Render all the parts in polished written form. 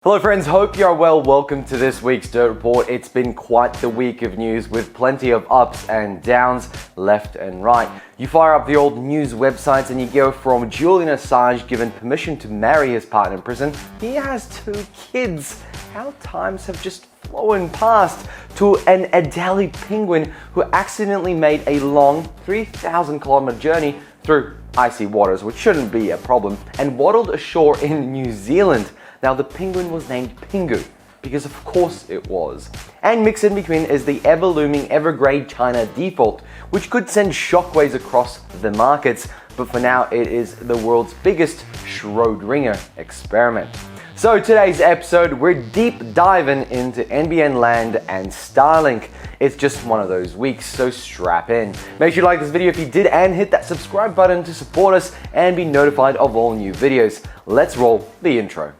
Hello friends, hope you are well. Welcome to this week's Dirt Report. It's been quite the week of news with plenty of ups and downs, left and right. You fire up the old news websites and you go from Julian Assange given permission to marry his partner in prison. He has 2 kids. How times have just flown past, to an Adelie penguin who accidentally made a long 3,000-kilometer journey through icy waters, which shouldn't be a problem, and waddled ashore in New Zealand. Now, the penguin was named Pingu, because of course it was. And mixed in between is the ever-looming, ever-grey China default, which could send shockwaves across the markets, but for now it is the world's biggest Schrödinger experiment. So today's episode, we're deep diving into NBN land and Starlink. It's just one of those weeks, so strap in. Make sure you like this video if you did and hit that subscribe button to support us and be notified of all new videos. Let's roll the intro.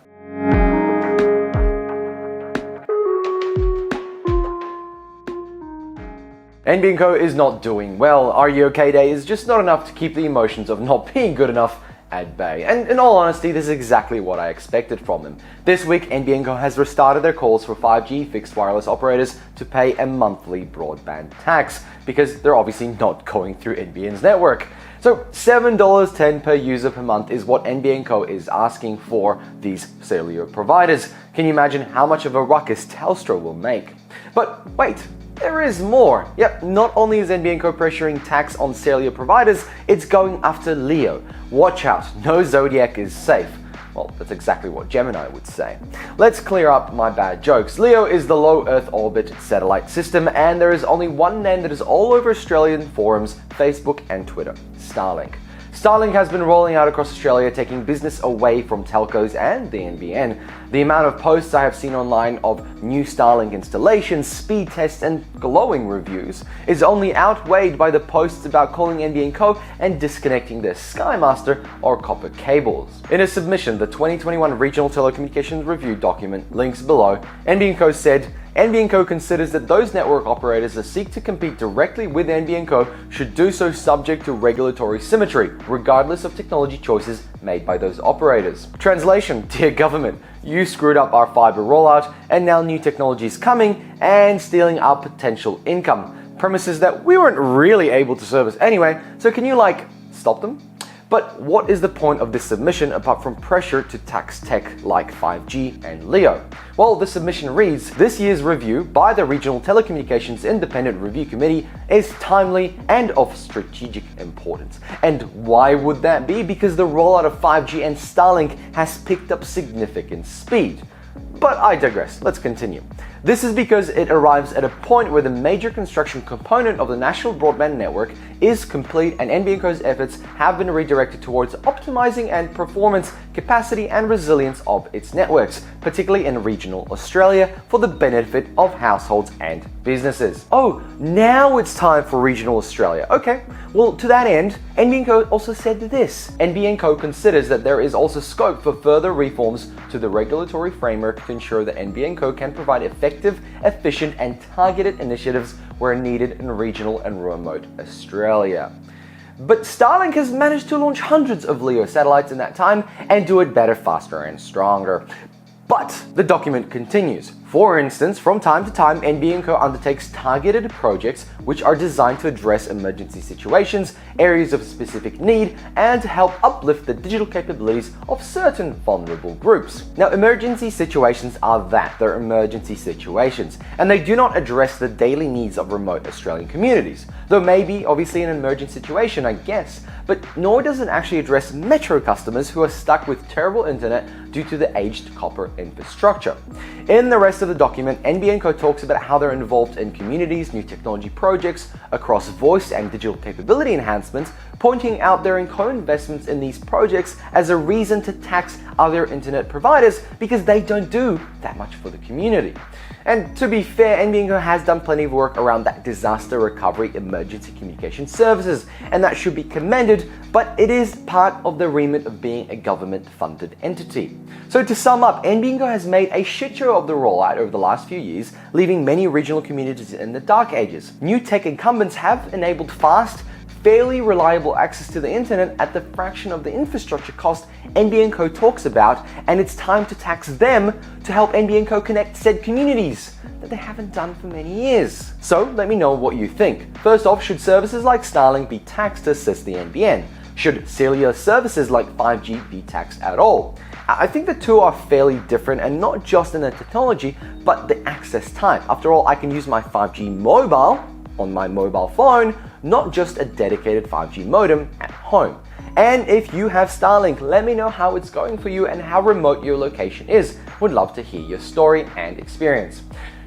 NBN Co is not doing well. Are you okay day is just not enough to keep the emotions of not being good enough at bay. And in all honesty, this is exactly what I expected from them. This week, NBN Co has restarted their calls for 5G fixed wireless operators to pay a monthly broadband tax, because they're obviously not going through NBN's network. So $7.10 per user per month is what NBN Co is asking for these cellular providers. Can you imagine how much of a ruckus Telstra will make? But wait, there is more. Yep, not only is NBN Co pressuring tax on cellular providers, it's going after LEO. Watch out, no Zodiac is safe. Well, that's exactly what Gemini would say. Let's clear up my bad jokes. LEO is the low Earth orbit satellite system, and there is only one name that is all over Australian forums, Facebook and Twitter: Starlink. Starlink has been rolling out across Australia, taking business away from telcos and the NBN. The amount of posts I have seen online of new Starlink installations, speed tests, and glowing reviews is only outweighed by the posts about calling NBN Co and disconnecting their Skymaster or copper cables. In a submission, the 2021 Regional Telecommunications Review document, links below, NBN Co said, NBN Co considers that those network operators that seek to compete directly with NBN Co should do so subject to regulatory symmetry, regardless of technology choices made by those operators. Translation: dear government, you screwed up our fiber rollout, and now new technology is coming and stealing our potential income. Premises that we weren't really able to service anyway, so can you stop them? But what is the point of this submission apart from pressure to tax tech like 5G and LEO? Well, the submission reads, this year's review by the Regional Telecommunications Independent Review Committee is timely and of strategic importance. And why would that be? Because the rollout of 5G and Starlink has picked up significant speed. But I digress, let's continue. This is because it arrives at a point where the major construction component of the national broadband network is complete, and NBN Co's efforts have been redirected towards optimizing and performance, capacity and resilience of its networks, particularly in regional Australia, for the benefit of households and businesses. Oh, now it's time for regional Australia. Okay, well, to that end, NBN Co also said this. NBN Co considers that there is also scope for further reforms to the regulatory framework to ensure that NBN Co can provide effective, efficient and targeted initiatives where needed in regional and remote Australia. But Starlink has managed to launch hundreds of LEO satellites in that time and do it better, faster and stronger. But the document continues. For instance, from time to time, NBN Co undertakes targeted projects which are designed to address emergency situations, areas of specific need, and to help uplift the digital capabilities of certain vulnerable groups. Now, emergency situations are that. They're emergency situations, and they do not address the daily needs of remote Australian communities. Though maybe, obviously, an emergent situation, I guess, but nor does it actually address metro customers who are stuck with terrible internet due to the aged copper infrastructure. In the rest of the document, NBN Co talks about how they're involved in communities, new technology projects across voice and digital capability enhancements, pointing out their co-investments in these projects as a reason to tax other internet providers because they don't do that much for the community. And to be fair, NBN Co has done plenty of work around that disaster recovery emergency communication services, and that should be commended, but it is part of the remit of being a government-funded entity. So to sum up, NBN Co has made a shit show of the rollout over the last few years, leaving many regional communities in the dark ages. New tech incumbents have enabled fast, fairly reliable access to the internet at the fraction of the infrastructure cost NBN Co talks about, and it's time to tax them to help NBN Co connect said communities that they haven't done for many years. So let me know what you think. First off, should services like Starlink be taxed to assist the NBN? Should cellular services like 5G be taxed at all? I think the two are fairly different, and not just in the technology, but the access time. After all, I can use my 5G mobile on my mobile phone, not just a dedicated 5G modem at home. And if you have Starlink, let me know how it's going for you and how remote your location is. Would love to hear your story and experience.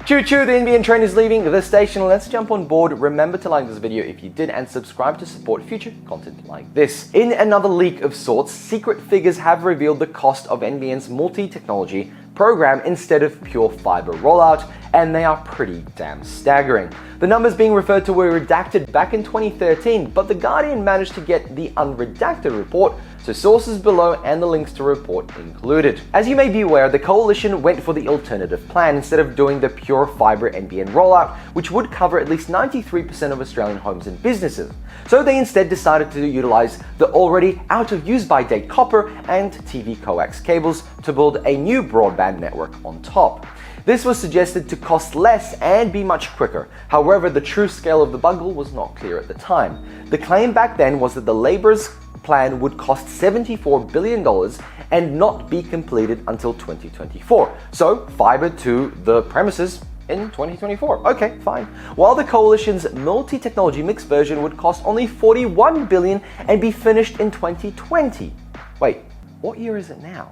Choo choo, the NBN train is leaving the station. Let's jump on board. Remember to like this video if you did and subscribe to support future content like this. In another leak of sorts, secret figures have revealed the cost of NBN's multi-technology program instead of pure fiber rollout, and they are pretty damn staggering. The numbers being referred to were redacted back in 2013, but The Guardian managed to get the unredacted report, so sources below and the links to report included. As you may be aware, the coalition went for the alternative plan instead of doing the pure fiber NBN rollout, which would cover at least 93% of Australian homes and businesses. So they instead decided to utilize the already out of use by date copper and TV coax cables to build a new broadband network on top. This was suggested to cost less and be much quicker. However, the true scale of the bungle was not clear at the time. The claim back then was that the Labor's plan would cost $74 billion and not be completed until 2024. So fiber to the premises in 2024. Okay, fine. While the coalition's multi-technology mixed version would cost only $41 billion and be finished in 2020. Wait, what year is it now?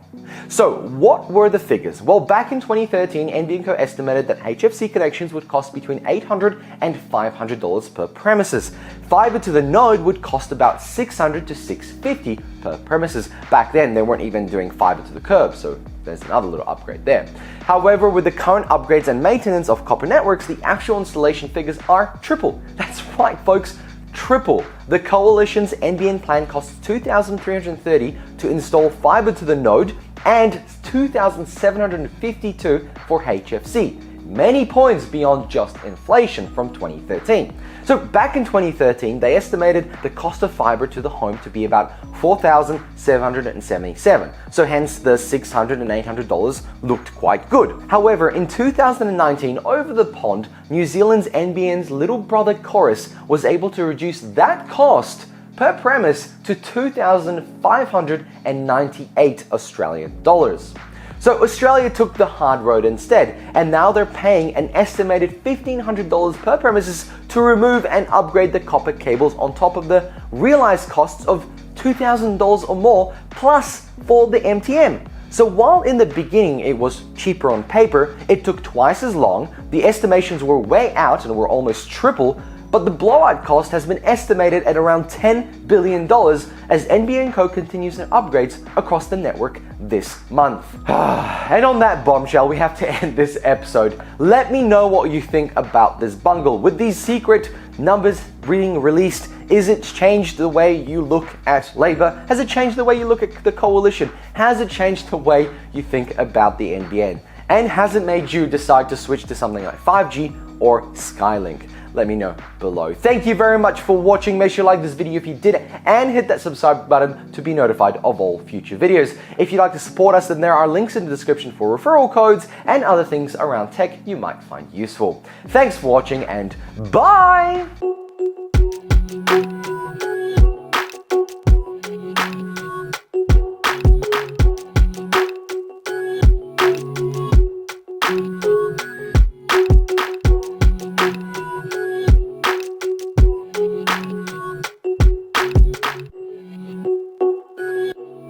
So what were the figures? Well, back in 2013, NBN Co estimated that HFC connections would cost between $800 and $500 per premises. Fiber to the node would cost about $600 to $650 per premises. Back then, they weren't even doing fiber to the curb, so there's another little upgrade there. However, with the current upgrades and maintenance of copper networks, the actual installation figures are triple. That's right, folks. Triple. The coalition's NBN plan costs $2,330 to install fiber to the node and $2,752 for HFC. Many points beyond just inflation from 2013. So back in 2013, they estimated the cost of fiber to the home to be about $4,777. So hence the $600 and $800 looked quite good. However, in 2019, over the pond, New Zealand's NBN's little brother Chorus was able to reduce that cost per premise to $2,598 Australian dollars. So Australia took the hard road instead, and now they're paying an estimated $1,500 per premises to remove and upgrade the copper cables on top of the realized costs of $2,000 or more, plus for the MTM. So while in the beginning it was cheaper on paper, it took twice as long, the estimations were way out and were almost triple, but the blowout cost has been estimated at around $10 billion as NBN Co continues their upgrades across the network this month. And on that bombshell, we have to end this episode. Let me know what you think about this bungle. With these secret numbers being released, is it changed the way you look at Labor? Has it changed the way you look at the coalition? Has it changed the way you think about the NBN? And has it made you decide to switch to something like 5G or Skylink? Let me know below. Thank you very much for watching. Make sure you like this video if you did and hit that subscribe button to be notified of all future videos. If you'd like to support us, then there are links in the description for referral codes and other things around tech you might find useful. Thanks for watching and bye!